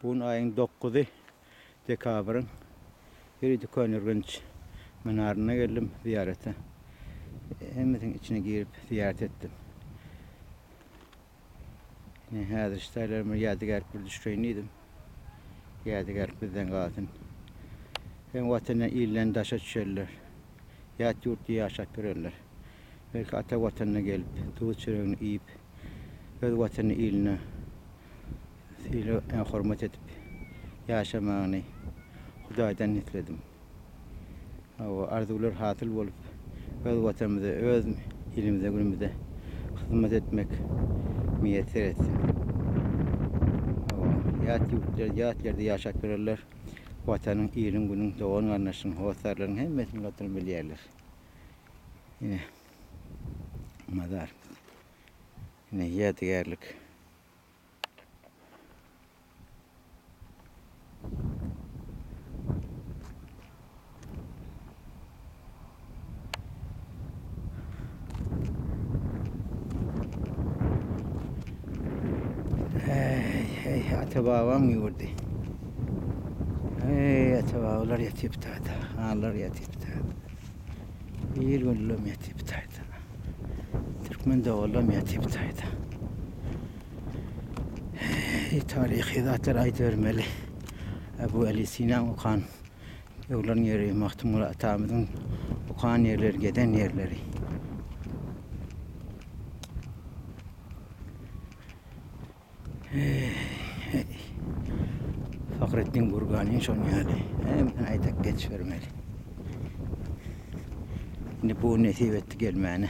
Bugün ayın 9'u dekabrın. Yürüdük Konurgunç Menarına geldim ziyarete. Hemmetin içine girip ziyaret ettim. Hazır işlerimi yadigar bir düşkünüydüm. Yadigar bizden kalsın. Hem vatanına iyilen taşa düşerler. Yat yurt diye aşak görürler. Belki ata vatanına gelip, tuğ çırağını iyip, öz vatanını iyiline hürmet edip yaşamağını Hudaydan nitledim. Arzular hasıl olup, öz vatanımıza, öz ilimize, günümüze hizmet etmek niyetler etsin. Yat yerde yaşak görürler. Vatanın, iyinin, günün, doğanın, anlaşın, hoşlarların hemmetini katını bilirler. Yine madar. Yine yadigarlık. Hey, atabağam yurdu. Hey, atabağlar yatıp tadı. Ağlar yatıp tadı. Bir günlüm yatıp tadı. Türkmen doğulum yatıp tadı. Hey, tarihi zaten ayet vermeli. Ebu Ali Sina Okan. Yolların yeri, Mahtumul Atamid'in Okan yerleri, geden yerleri. Hey. Fakrettin Gurgani'nin son yani. Hemen aydak geç vermeli. Şimdi bu nesip etti gelmeyene.